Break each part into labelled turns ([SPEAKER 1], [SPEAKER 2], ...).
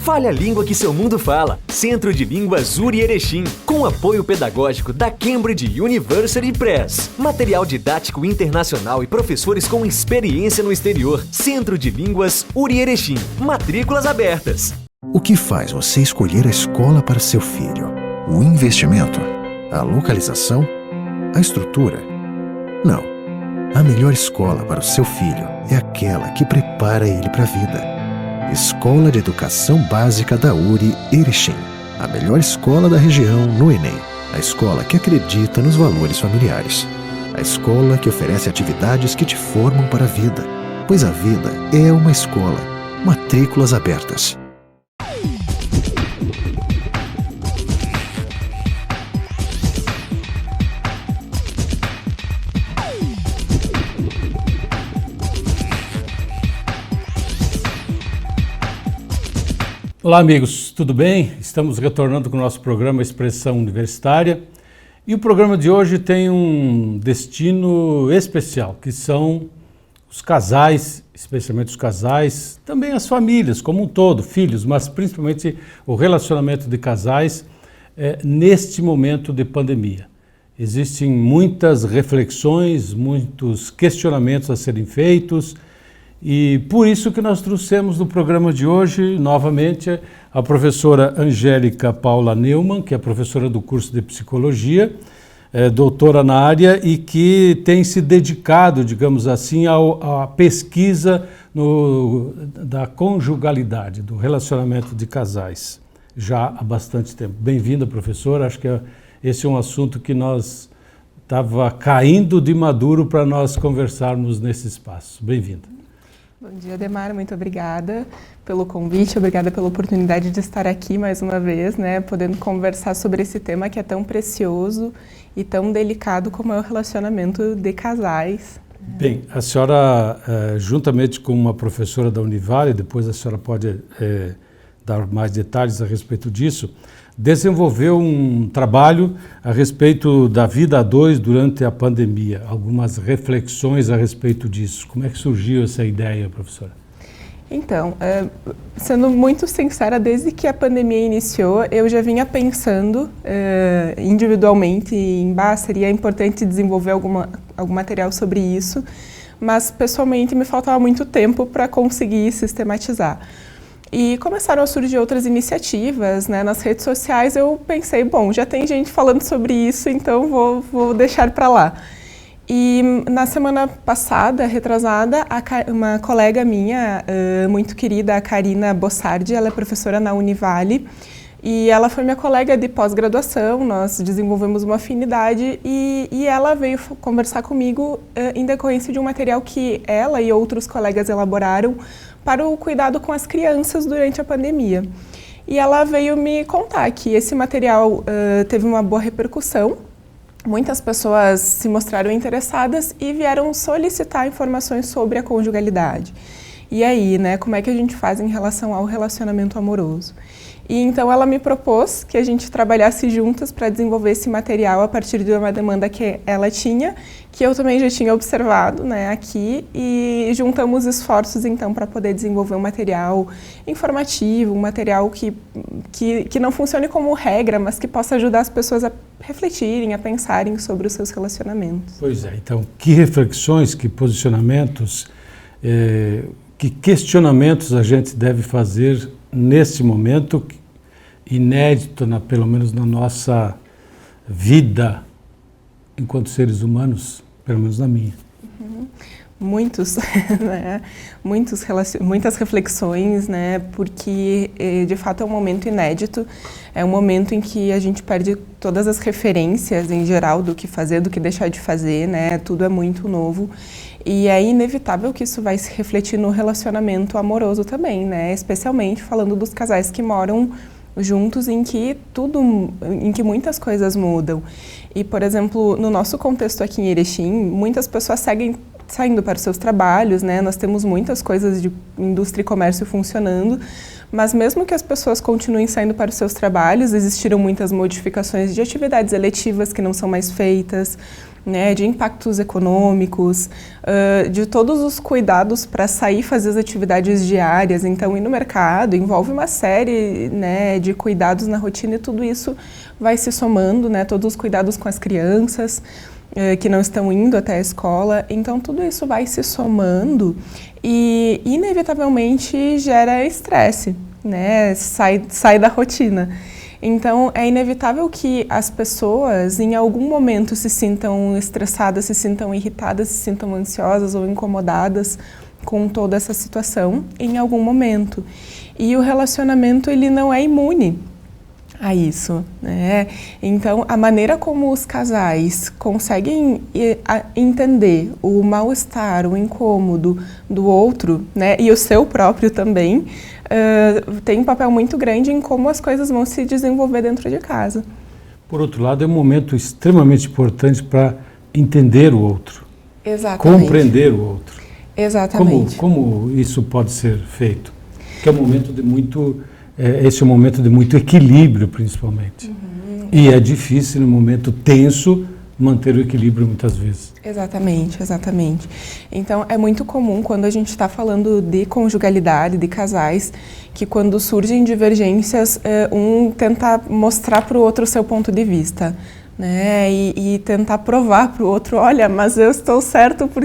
[SPEAKER 1] Fale a língua que seu mundo fala. Centro de Línguas URI Erechim, com apoio pedagógico da Cambridge University Press. Material didático internacional e professores com experiência no exterior. Centro de Línguas URI Erechim. Matrículas abertas.
[SPEAKER 2] O que faz você escolher a escola para seu filho? O investimento? A localização? A estrutura? Não. A melhor escola para o seu filho é aquela que prepara ele para a vida. Escola de Educação Básica da URI Erechim. A melhor escola da região no Enem. A escola que acredita nos valores familiares. A escola que oferece atividades que te formam para a vida. Pois a vida é uma escola. Matrículas abertas.
[SPEAKER 3] Olá amigos, tudo bem? Estamos retornando com o nosso programa Expressão Universitária e o programa de hoje tem um destino especial, que são os casais, especialmente os casais, também as famílias como um todo, filhos, mas principalmente o relacionamento de casais neste momento de pandemia. Existem muitas reflexões, muitos questionamentos a serem feitos. E por isso que nós trouxemos no programa de hoje, novamente, a professora Angélica Paula Neumann, que é professora do curso de Psicologia, doutora na área e que tem se dedicado, digamos assim, à pesquisa da conjugalidade, do relacionamento de casais, já há bastante tempo. Bem-vinda, professora. Acho que esse é um assunto que nós estava caindo de maduro para nós conversarmos nesse espaço. Bem-vinda.
[SPEAKER 4] Bom dia, Ademar, muito obrigada pelo convite, obrigada pela oportunidade de estar aqui mais uma vez, podendo conversar sobre esse tema que é tão precioso e tão delicado como é o relacionamento de casais.
[SPEAKER 3] Bem, a senhora, juntamente com uma professora da Univale, depois a senhora pode dar mais detalhes a respeito disso, desenvolveu um trabalho a respeito da vida a dois durante a pandemia, algumas reflexões a respeito disso. Como é que surgiu essa ideia, professora?
[SPEAKER 4] Então, sendo muito sincera, desde que a pandemia iniciou, eu já vinha pensando individualmente seria importante desenvolver algum material sobre isso, mas pessoalmente me faltava muito tempo para conseguir sistematizar. E começaram a surgir outras iniciativas, nas redes sociais. Eu pensei, bom, já tem gente falando sobre isso, então vou deixar para lá. E na semana passada, retrasada, uma colega minha, muito querida, a Karina Bossardi, ela é professora na Univale, e ela foi minha colega de pós-graduação, nós desenvolvemos uma afinidade e ela veio conversar comigo em decorrência de um material que ela e outros colegas elaboraram para o cuidado com as crianças durante a pandemia. E ela veio me contar que esse material teve uma boa repercussão, muitas pessoas se mostraram interessadas e vieram solicitar informações sobre a conjugalidade. E aí, como é que a gente faz em relação ao relacionamento amoroso? E então ela me propôs que a gente trabalhasse juntas para desenvolver esse material a partir de uma demanda que ela tinha, que eu também já tinha observado aqui, e juntamos esforços então para poder desenvolver um material informativo, um material que não funcione como regra, mas que possa ajudar as pessoas a refletirem, a pensarem sobre os seus relacionamentos.
[SPEAKER 3] Pois é, então que reflexões, que posicionamentos, que questionamentos a gente deve fazer nesse momento inédito, pelo menos na nossa vida enquanto seres humanos, pelo menos na minha.
[SPEAKER 4] Muitas reflexões, porque de fato é um momento inédito, é um momento em que a gente perde todas as referências em geral do que fazer, do que deixar de fazer, tudo é muito novo. E é inevitável que isso vai se refletir no relacionamento amoroso também, especialmente falando dos casais que moram juntos, em que muitas coisas mudam. E, por exemplo, no nosso contexto aqui em Erechim, muitas pessoas seguem saindo para os seus trabalhos, né? Nós temos muitas coisas de indústria e comércio funcionando, mas mesmo que as pessoas continuem saindo para os seus trabalhos, existiram muitas modificações de atividades eletivas que não são mais feitas, né, de impactos econômicos, de todos os cuidados para sair e fazer as atividades diárias. Então, ir no mercado envolve uma série, né, de cuidados na rotina e tudo isso vai se somando, né, todos os cuidados com as crianças que não estão indo até a escola. Então, tudo isso vai se somando e, inevitavelmente, gera estresse, né, sai da rotina. Então, é inevitável que as pessoas, em algum momento, se sintam estressadas, se sintam irritadas, se sintam ansiosas ou incomodadas com toda essa situação, em algum momento. E o relacionamento, ele não é imune a isso, né? Então, a maneira como os casais conseguem entender o mal-estar, o incômodo do outro, né, e o seu próprio também, tem um papel muito grande em como as coisas vão se desenvolver dentro de casa.
[SPEAKER 3] Por outro lado, é um momento extremamente importante para entender o outro.
[SPEAKER 4] Exatamente.
[SPEAKER 3] Compreender o outro.
[SPEAKER 4] Exatamente.
[SPEAKER 3] Como isso pode ser feito? Que é um momento de muito... esse é um momento de muito equilíbrio, principalmente. E é difícil, num momento tenso, manter o equilíbrio muitas vezes.
[SPEAKER 4] Exatamente, exatamente. Então, é muito comum quando a gente está falando de conjugalidade, de casais, que quando surgem divergências, um tenta mostrar para o outro o seu ponto de vista, né? E tentar provar para o outro, olha, mas eu estou certo por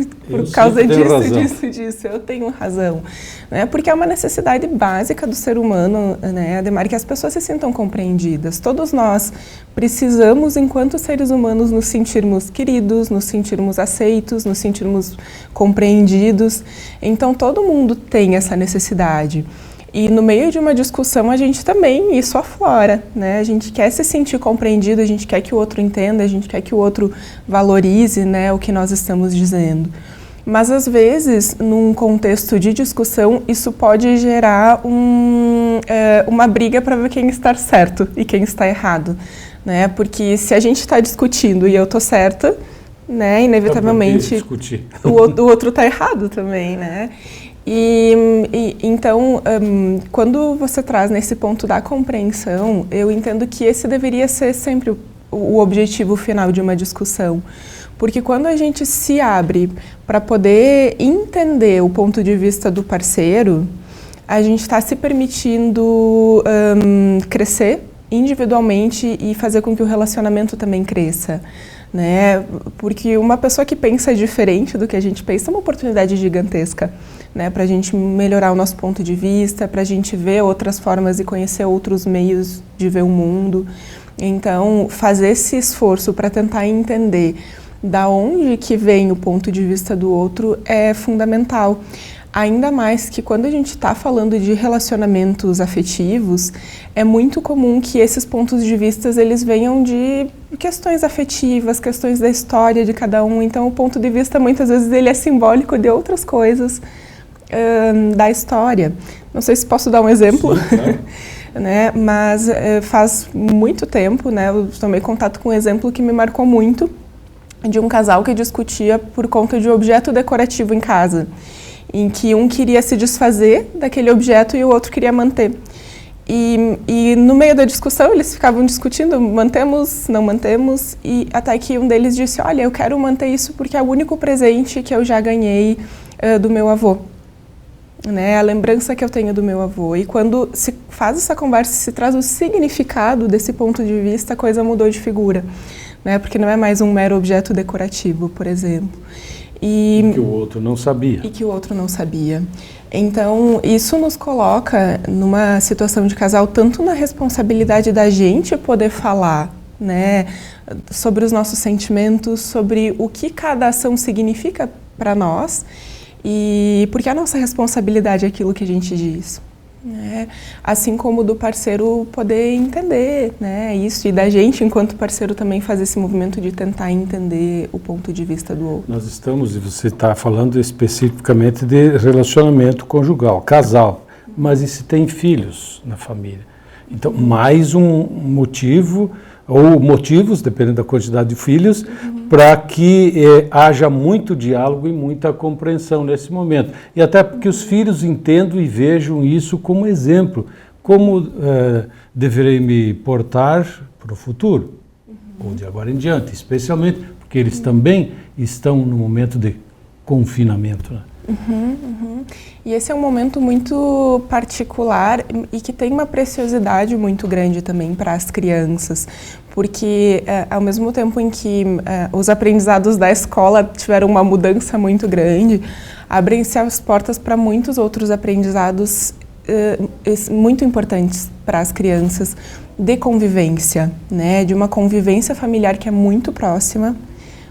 [SPEAKER 4] causa disso, eu tenho razão. Né? Porque é uma necessidade básica do ser humano, né, Ademar, que as pessoas se sintam compreendidas. Todos nós precisamos, enquanto seres humanos, nos sentirmos queridos, nos sentirmos aceitos, nos sentirmos compreendidos. Então, todo mundo tem essa necessidade. E no meio de uma discussão a gente também, isso aflora, né? A gente quer se sentir compreendido, a gente quer que o outro entenda, a gente quer que o outro valorize, né, o que nós estamos dizendo. Mas às vezes, num contexto de discussão, isso pode gerar uma briga para ver quem está certo e quem está errado, né? Porque se a gente está discutindo e eu estou certa, né, inevitavelmente o outro está errado também, né? Então, quando você traz nesse ponto da compreensão, eu entendo que esse deveria ser sempre o objetivo final de uma discussão. Porque quando a gente se abre para poder entender o ponto de vista do parceiro, a gente está se permitindo crescer individualmente e fazer com que o relacionamento também cresça. Né? Porque uma pessoa que pensa diferente do que a gente pensa é uma oportunidade gigantesca, né? Para a gente melhorar o nosso ponto de vista, para a gente ver outras formas e conhecer outros meios de ver o mundo. Então, fazer esse esforço para tentar entender da onde que vem o ponto de vista do outro é fundamental. Ainda mais que quando a gente está falando de relacionamentos afetivos, é muito comum que esses pontos de vista eles venham de questões afetivas, questões da história de cada um. Então, o ponto de vista, muitas vezes, ele é simbólico de outras coisas da história. Não sei se posso dar um exemplo. Sim, claro. Né? Mas faz muito tempo, né, eu tomei contato com um exemplo que me marcou muito, de um casal que discutia por conta de objeto decorativo em casa, em que um queria se desfazer daquele objeto e o outro queria manter. E no meio da discussão eles ficavam discutindo, mantemos, não mantemos, e até que um deles disse, olha, eu quero manter isso porque é o único presente que eu já ganhei do meu avô. Né, a lembrança que eu tenho do meu avô. E quando se faz essa conversa, se traz o significado desse ponto de vista, a coisa mudou de figura. Né, porque não é mais um mero objeto decorativo, por exemplo. E
[SPEAKER 3] que o outro não sabia.
[SPEAKER 4] E que o outro não sabia. Então, isso nos coloca numa situação de casal, tanto na responsabilidade da gente poder falar, né, sobre os nossos sentimentos, sobre o que cada ação significa para nós, e porque a nossa responsabilidade é aquilo que a gente diz. Né? Assim como do parceiro poder entender, né, isso, e da gente, enquanto parceiro, também fazer esse movimento de tentar entender o ponto de vista do outro.
[SPEAKER 3] Nós estamos, e você está falando especificamente de relacionamento conjugal, casal, mas e se tem filhos na família? Então, mais um motivo ou motivos, dependendo da quantidade de filhos, para que haja muito diálogo e muita compreensão nesse momento. E até que os filhos entendam e vejam isso como exemplo, como deverei me portar para o futuro, ou de agora em diante, especialmente porque eles também estão no momento de confinamento, né?
[SPEAKER 4] E esse é um momento muito particular e que tem uma preciosidade muito grande também para as crianças, porque ao mesmo tempo em que os aprendizados da escola tiveram uma mudança muito grande, abrem-se as portas para muitos outros aprendizados muito importantes para as crianças de convivência, né? De uma convivência familiar que é muito próxima,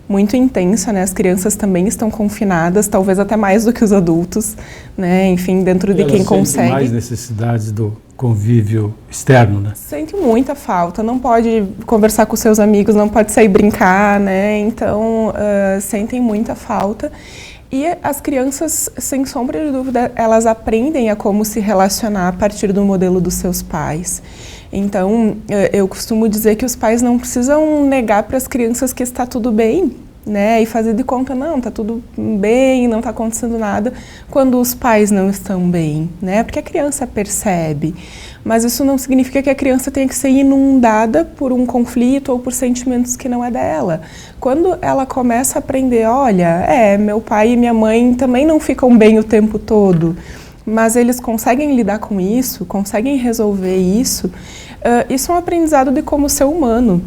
[SPEAKER 4] muito intensa, né? As crianças também estão confinadas, talvez até mais do que os adultos, né? Enfim, dentro de quem consegue.
[SPEAKER 3] Elas sentem mais necessidades do convívio externo, né?
[SPEAKER 4] Sente muita falta, não pode conversar com seus amigos, não pode sair brincar, né? Então, sentem muita falta. E as crianças, sem sombra de dúvida, elas aprendem a como se relacionar a partir do modelo dos seus pais. Então, eu costumo dizer que os pais não precisam negar para as crianças que está tudo bem, né? E fazer de conta, não, está tudo bem, não está acontecendo nada, quando os pais não estão bem, né? Porque a criança percebe. Mas isso não significa que a criança tenha que ser inundada por um conflito ou por sentimentos que não é dela. Quando ela começa a aprender, olha, meu pai e minha mãe também não ficam bem o tempo todo, mas eles conseguem lidar com isso, conseguem resolver isso, isso é um aprendizado de como ser humano,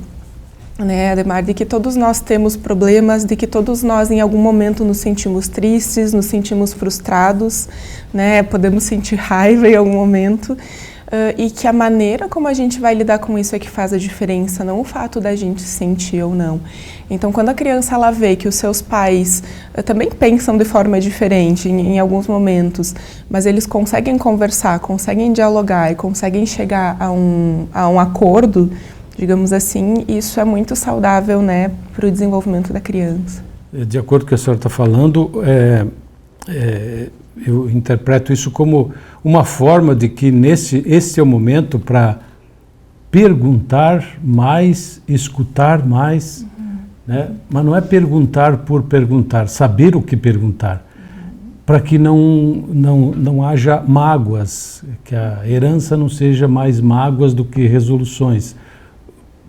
[SPEAKER 4] né, Ademar, de que todos nós temos problemas, de que todos nós em algum momento nos sentimos tristes, nos sentimos frustrados, né, podemos sentir raiva em algum momento, e que a maneira como a gente vai lidar com isso é que faz a diferença, não o fato da gente sentir ou não. Então, quando a criança ela vê que os seus pais também pensam de forma diferente em alguns momentos, mas eles conseguem conversar, conseguem dialogar e conseguem chegar a um acordo, digamos assim, isso é muito saudável, né, para o desenvolvimento da criança.
[SPEAKER 3] De acordo com o que a senhora está falando, eu interpreto isso como uma forma de que esse é o momento para perguntar mais, escutar mais, né? Mas não é perguntar por perguntar, saber o que perguntar, para que não haja mágoas, que a herança não seja mais mágoas do que resoluções.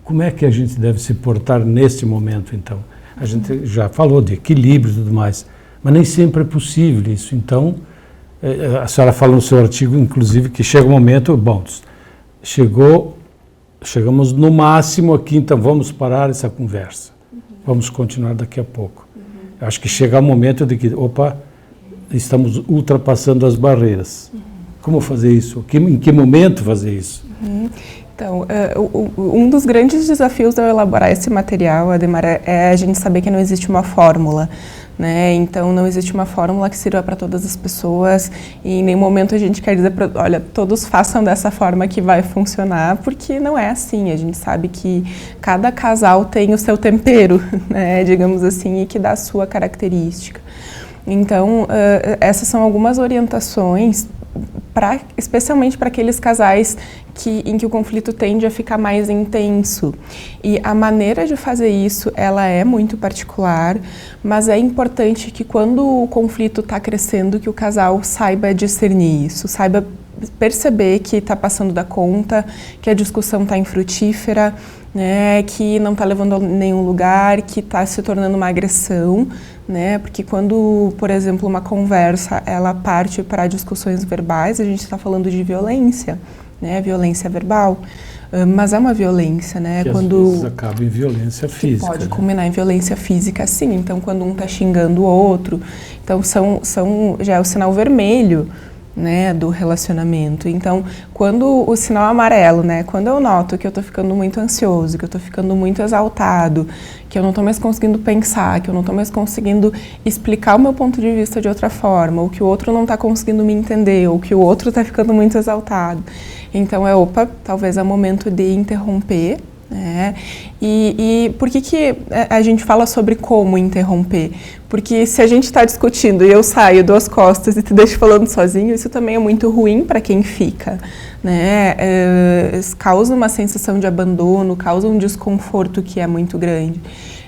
[SPEAKER 3] Como é que a gente deve se portar nesse momento, então? A gente já falou de equilíbrio e tudo mais, mas nem sempre é possível isso. Então, a senhora fala no seu artigo, inclusive, que chega um momento, chegamos no máximo aqui, então vamos parar essa conversa. Vamos continuar daqui a pouco. Acho que chega o momento de que, estamos ultrapassando as barreiras. Como fazer isso? Em que momento fazer isso?
[SPEAKER 4] Então, um dos grandes desafios ao elaborar esse material, Ademar, é a gente saber que não existe uma fórmula, né? Então, não existe uma fórmula que sirva para todas as pessoas e em nenhum momento a gente quer dizer, olha, todos façam dessa forma que vai funcionar, porque não é assim. A gente sabe que cada casal tem o seu tempero, né? Digamos assim, e que dá a sua característica. Então, essas são algumas orientações, especialmente para aqueles casais em que o conflito tende a ficar mais intenso. E a maneira de fazer isso, ela é muito particular, mas é importante que quando o conflito está crescendo, que o casal saiba discernir isso, saiba perceber que está passando da conta, que a discussão está infrutífera, né, que não está levando a nenhum lugar, que está se tornando uma agressão, né, porque quando, por exemplo, uma conversa ela parte para discussões verbais, a gente está falando de violência, né, violência verbal, mas é uma violência, né,
[SPEAKER 3] que
[SPEAKER 4] quando
[SPEAKER 3] às vezes acaba em violência física.
[SPEAKER 4] Pode culminar em violência física, sim. Então, quando um está xingando o outro, então já é o sinal vermelho, né, do relacionamento. Então, quando o sinal amarelo, né, quando eu noto que eu estou ficando muito ansioso, que eu estou ficando muito exaltado, que eu não estou mais conseguindo pensar, que eu não estou mais conseguindo explicar o meu ponto de vista de outra forma, ou que o outro não está conseguindo me entender, ou que o outro está ficando muito exaltado. Então, talvez é o momento de interromper, né? E por que a gente fala sobre como interromper? Porque se a gente está discutindo e eu saio, dou as costas e te deixo falando sozinho, isso também é muito ruim para quem fica, né? Causa uma sensação de abandono, causa um desconforto que é muito grande.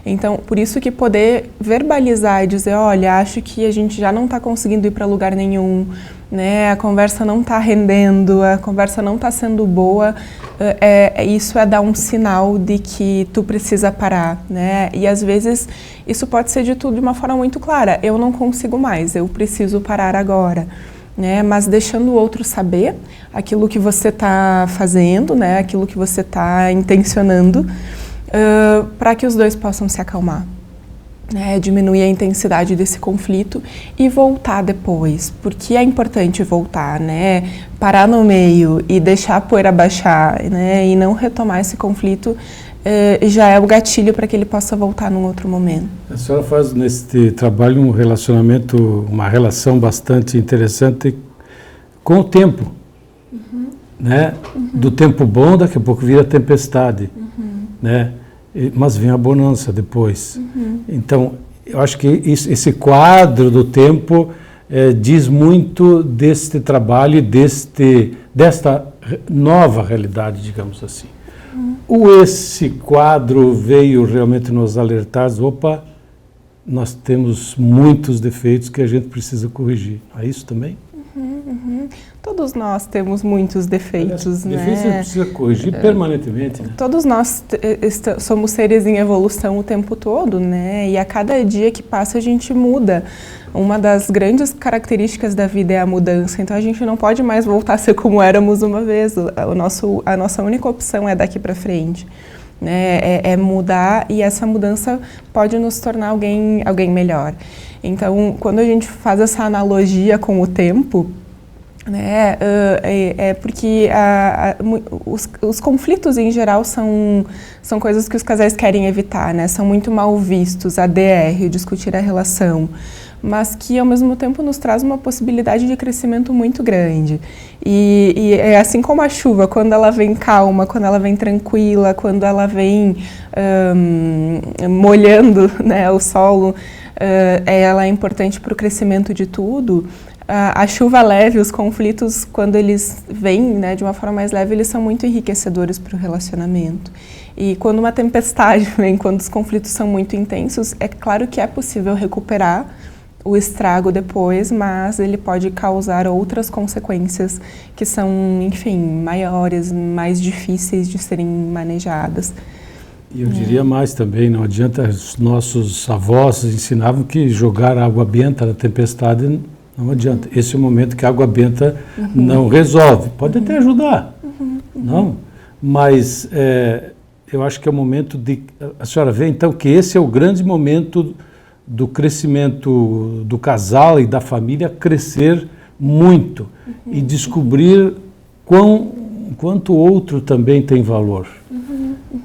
[SPEAKER 4] Então, por isso que poder verbalizar e dizer, olha, acho que a gente já não está conseguindo ir para lugar nenhum, né? A conversa não está rendendo, a conversa não está sendo boa, isso é dar um sinal de que tu precisa parar, né? E às vezes isso pode ser dito de uma forma muito clara, eu não consigo mais, eu preciso parar agora. Né, mas deixando o outro saber aquilo que você está fazendo, né, aquilo que você está intencionando, para que os dois possam se acalmar, né, diminuir a intensidade desse conflito e voltar depois, porque é importante voltar, né, parar no meio e deixar a poeira baixar, né, e não retomar esse conflito já é o gatilho para que ele possa voltar num outro momento.
[SPEAKER 3] A senhora faz nesse trabalho um relacionamento, uma relação bastante interessante com o tempo, né? Do tempo bom, daqui a pouco vira tempestade, né? Mas vem a bonança depois. Então, eu acho que esse quadro do tempo diz muito deste trabalho e desta nova realidade, digamos assim. Esse quadro veio realmente nos alertar, opa, nós temos muitos defeitos que a gente precisa corrigir. É isso também?
[SPEAKER 4] Todos nós temos muitos defeitos, né?
[SPEAKER 3] Defeitos a gente precisa corrigir permanentemente, né?
[SPEAKER 4] Todos nós somos seres em evolução o tempo todo, né? E a cada dia que passa a gente muda. Uma das grandes características da vida é a mudança, então a gente não pode mais voltar a ser como éramos uma vez. A nossa única opção é daqui para frente, né? É mudar, e essa mudança pode nos tornar alguém melhor. Então, quando a gente faz essa analogia com o tempo, né, é porque os conflitos em geral são coisas que os casais querem evitar, né? São muito mal vistos, a DR, discutir a relação, mas que ao mesmo tempo nos traz uma possibilidade de crescimento muito grande. E é assim como a chuva, quando ela vem calma, quando ela vem tranquila, quando ela vem molhando, né, o solo, ela é importante para o crescimento de tudo. A chuva leve, os conflitos, quando eles vêm, né, de uma forma mais leve, eles são muito enriquecedores para o relacionamento. E quando uma tempestade vem, quando os conflitos são muito intensos, é claro que é possível recuperar o estrago depois, mas ele pode causar outras consequências que são, enfim, maiores, mais difíceis de serem manejadas.
[SPEAKER 3] E eu diria mais também, não adianta, os nossos avós ensinavam que jogar água benta na tempestade não adianta. Esse é o momento que a água benta não resolve. Pode até ajudar, não? Mas eu acho que é o momento de... A senhora vê, então, que esse é o grande momento do crescimento do casal e da família crescer muito e descobrir quanto o outro também tem valor.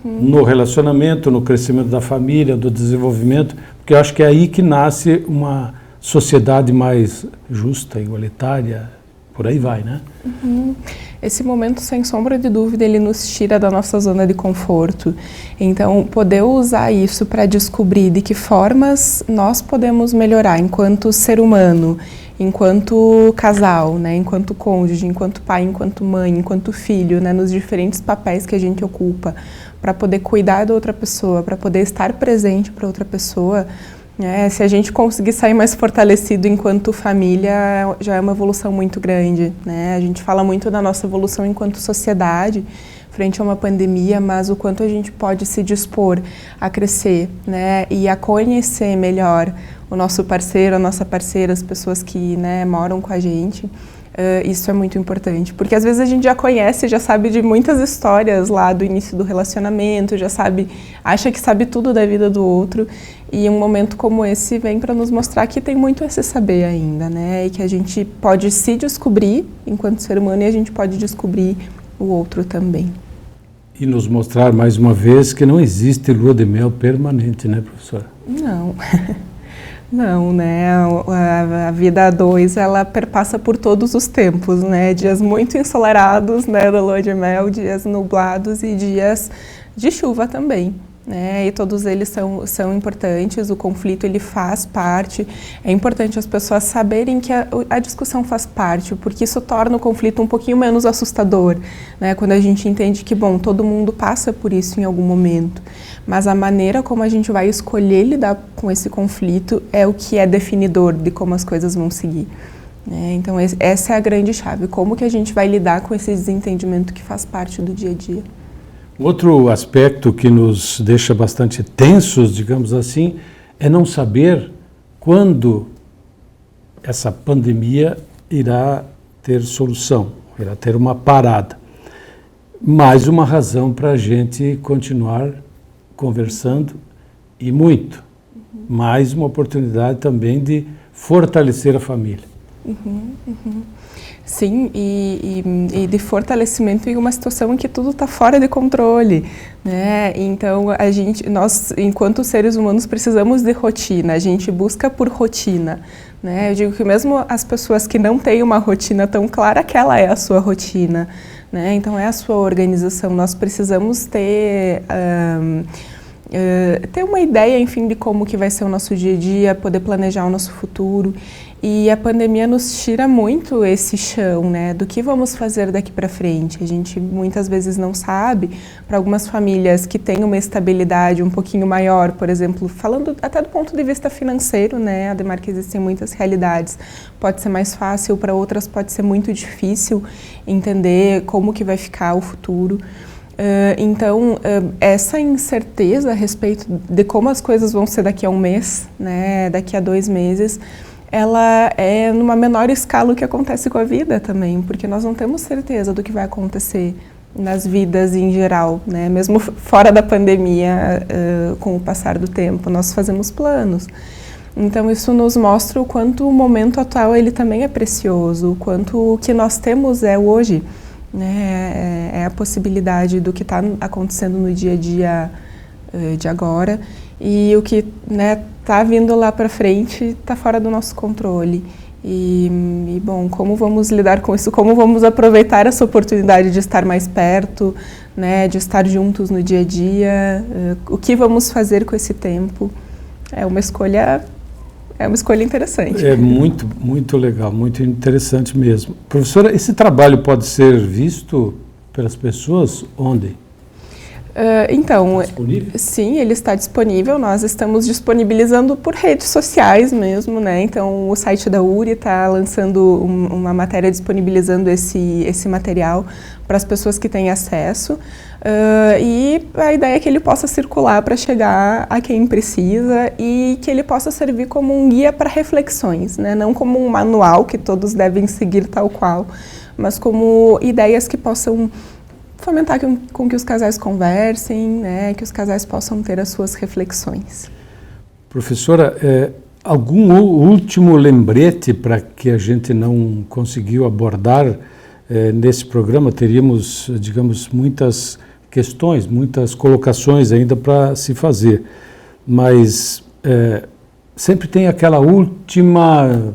[SPEAKER 3] No relacionamento, no crescimento da família, do desenvolvimento, porque eu acho que é aí que nasce uma sociedade mais justa, igualitária, por aí vai, né?
[SPEAKER 4] Esse momento, sem sombra de dúvida, ele nos tira da nossa zona de conforto. Então, poder usar isso para descobrir de que formas nós podemos melhorar enquanto ser humano, enquanto casal, né, enquanto cônjuge, enquanto pai, enquanto mãe, enquanto filho, né, nos diferentes papéis que a gente ocupa, para poder cuidar da outra pessoa, para poder estar presente para outra pessoa. Se a gente conseguir sair mais fortalecido enquanto família, já é uma evolução muito grande, né? A gente fala muito da nossa evolução enquanto sociedade, frente a uma pandemia, mas o quanto a gente pode se dispor a crescer, né? E a conhecer melhor o nosso parceiro, a nossa parceira, as pessoas que, né, moram com a gente. Isso é muito importante, porque às vezes a gente já conhece, já sabe de muitas histórias lá do início do relacionamento, acha que sabe tudo da vida do outro, e um momento como esse vem para nos mostrar que tem muito a se saber ainda, né? E que a gente pode se descobrir enquanto ser humano e a gente pode descobrir o outro também.
[SPEAKER 3] E nos mostrar mais uma vez que não existe lua de mel permanente, né, professora?
[SPEAKER 4] Não. Não, né? A vida a dois, ela perpassa por todos os tempos, né? Dias muito ensolarados, né, da lua de mel, dias nublados e dias de chuva também. E todos eles são importantes, o conflito ele faz parte, é importante as pessoas saberem que a discussão faz parte, porque isso torna o conflito um pouquinho menos assustador, quando a gente entende que, bom, todo mundo passa por isso em algum momento, mas a maneira como a gente vai escolher lidar com esse conflito é o que é definidor de como as coisas vão seguir. Então essa é a grande chave, como que a gente vai lidar com esse desentendimento que faz parte do dia a dia.
[SPEAKER 3] Outro aspecto que nos deixa bastante tensos, digamos assim, é não saber quando essa pandemia irá ter solução, irá ter uma parada. Mais uma razão para a gente continuar conversando e muito. Mais uma oportunidade também de fortalecer a família.
[SPEAKER 4] Sim, e de fortalecimento em uma situação em que tudo está fora de controle, Então, nós, enquanto seres humanos, precisamos de rotina, a gente busca por rotina, Eu digo que mesmo as pessoas que não têm uma rotina tão clara, aquela é a sua rotina, Então, é a sua organização, nós precisamos ter uma ideia, enfim, de como que vai ser o nosso dia a dia, poder planejar o nosso futuro. E a pandemia nos tira muito esse chão, do que vamos fazer daqui para frente. A gente muitas vezes não sabe, para algumas famílias que têm uma estabilidade um pouquinho maior, por exemplo, falando até do ponto de vista financeiro, ademar que existem muitas realidades, pode ser mais fácil, para outras pode ser muito difícil entender como que vai ficar o futuro. Então, essa incerteza a respeito de como as coisas vão ser daqui a um mês, daqui a 2 meses, ela é numa menor escala o que acontece com a vida também, porque nós não temos certeza do que vai acontecer nas vidas em geral, mesmo fora da pandemia, com o passar do tempo, nós fazemos planos. Então isso nos mostra o quanto o momento atual ele também é precioso, o quanto o que nós temos é hoje, é a possibilidade do que está acontecendo no dia a dia de agora, e o que está vindo lá para frente está fora do nosso controle. E, bom, como vamos lidar com isso? Como vamos aproveitar essa oportunidade de estar mais perto, de estar juntos no dia a dia? O que vamos fazer com esse tempo? É uma escolha interessante. É
[SPEAKER 3] muito, muito legal, muito interessante mesmo. Professora, esse trabalho pode ser visto pelas pessoas onde?
[SPEAKER 4] Então,
[SPEAKER 3] disponível?
[SPEAKER 4] Sim, ele está disponível, nós estamos disponibilizando por redes sociais mesmo, Então o site da URI está lançando uma matéria disponibilizando esse material para as pessoas que têm acesso, e a ideia é que ele possa circular para chegar a quem precisa e que ele possa servir como um guia para reflexões, Não como um manual que todos devem seguir tal qual, mas como ideias que possam fomentar com que os casais conversem, que os casais possam ter as suas reflexões.
[SPEAKER 3] Professora, algum último lembrete para que a gente não conseguiu abordar nesse programa? Teríamos, digamos, muitas questões, muitas colocações ainda para se fazer, mas sempre tem aquela última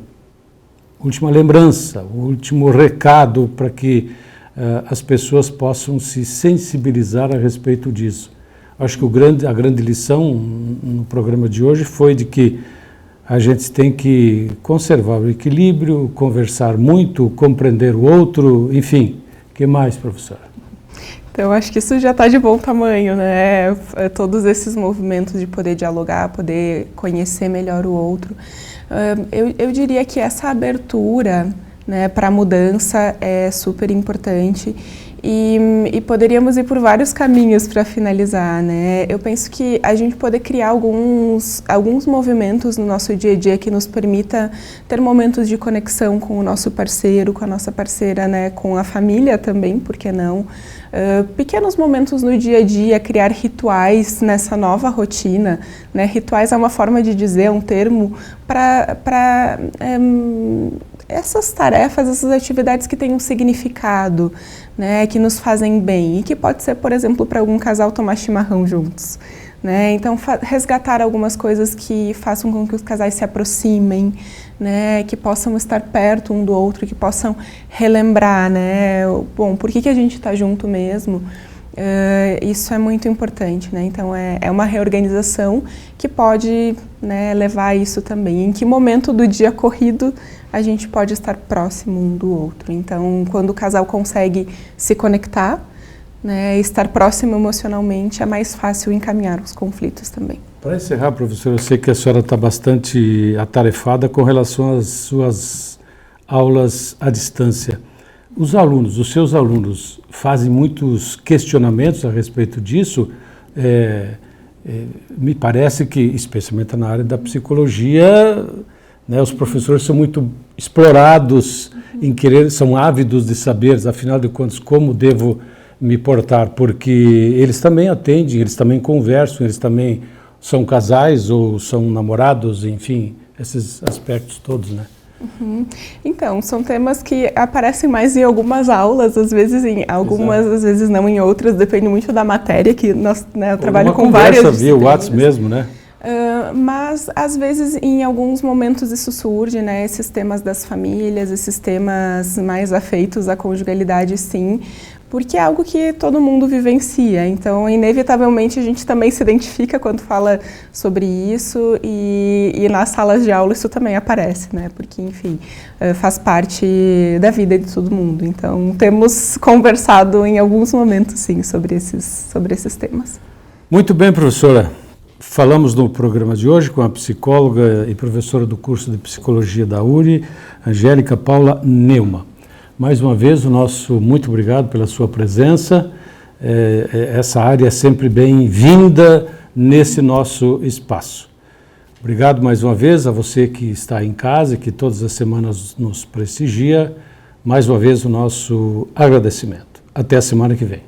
[SPEAKER 3] lembrança, o último recado para que as pessoas possam se sensibilizar a respeito disso. Acho que a grande lição no programa de hoje foi de que a gente tem que conservar o equilíbrio, conversar muito, compreender o outro, enfim. O que mais, professora?
[SPEAKER 4] Então, acho que isso já está de bom tamanho, Todos esses movimentos de poder dialogar, poder conhecer melhor o outro. Eu diria que essa abertura para a mudança é super importante e poderíamos ir por vários caminhos para finalizar, Eu penso que a gente poder criar alguns movimentos no nosso dia a dia que nos permita ter momentos de conexão com o nosso parceiro, com a nossa parceira, com a família também, por que não? Pequenos momentos no dia a dia, criar rituais nessa nova rotina, Rituais é uma forma de dizer, é um termo para essas tarefas, essas atividades que têm um significado, que nos fazem bem e que pode ser, por exemplo, para algum casal tomar chimarrão juntos, Então, resgatar algumas coisas que façam com que os casais se aproximem, que possam estar perto um do outro, que possam relembrar, Bom, por que a gente está junto mesmo? Isso é muito importante, né? Então é uma reorganização que pode, né, levar a isso também. Em que momento do dia corrido a gente pode estar próximo um do outro? Então, quando o casal consegue se conectar, né, estar próximo emocionalmente, é mais fácil encaminhar os conflitos também.
[SPEAKER 3] Para encerrar, professora, eu sei que a senhora está bastante atarefada com relação às suas aulas à distância. Os seus alunos, fazem muitos questionamentos a respeito disso. Me parece que, especialmente na área da psicologia, né, os professores são muito explorados são ávidos de saber, afinal de contas, como devo me portar, porque eles também atendem, eles também conversam, eles também são casais ou são namorados, enfim, esses aspectos todos, né?
[SPEAKER 4] Então, são temas que aparecem mais em algumas aulas, às vezes em algumas, às vezes não em outras, depende muito da matéria, que eu trabalho com várias disciplinas.
[SPEAKER 3] Via WhatsApp mesmo, né?
[SPEAKER 4] Mas, às vezes, em alguns momentos isso surge, né? Esses temas das famílias, esses temas mais afeitos à conjugalidade, sim, porque é algo que todo mundo vivencia. Então, inevitavelmente, a gente também se identifica quando fala sobre isso e nas salas de aula isso também aparece, né? Porque, enfim, faz parte da vida de todo mundo. Então, temos conversado em alguns momentos, sim, sobre esses temas.
[SPEAKER 3] Muito bem, professora. Falamos no programa de hoje com a psicóloga e professora do curso de Psicologia da URI, Angélica Paula Neumann. Mais uma vez, o nosso muito obrigado pela sua presença. Essa área é sempre bem-vinda nesse nosso espaço. Obrigado mais uma vez a você que está em casa e que todas as semanas nos prestigia. Mais uma vez, o nosso agradecimento. Até a semana que vem.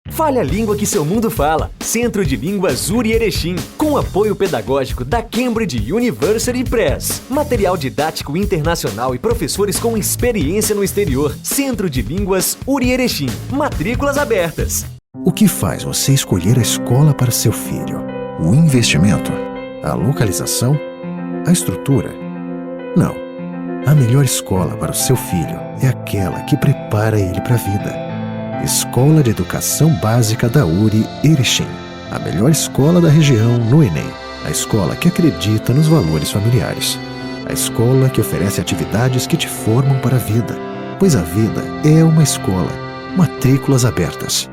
[SPEAKER 1] Fale a língua que seu mundo fala. Centro de Línguas URI Erechim, com apoio pedagógico da Cambridge University Press. Material didático internacional e professores com experiência no exterior. Centro de Línguas URI Erechim. Matrículas abertas.
[SPEAKER 2] O que faz você escolher a escola para seu filho? O investimento? A localização? A estrutura? Não. A melhor escola para o seu filho é aquela que prepara ele para a vida. Escola de Educação Básica da URI Erechim, a melhor escola da região no Enem. A escola que acredita nos valores familiares. A escola que oferece atividades que te formam para a vida. Pois a vida é uma escola. Matrículas abertas.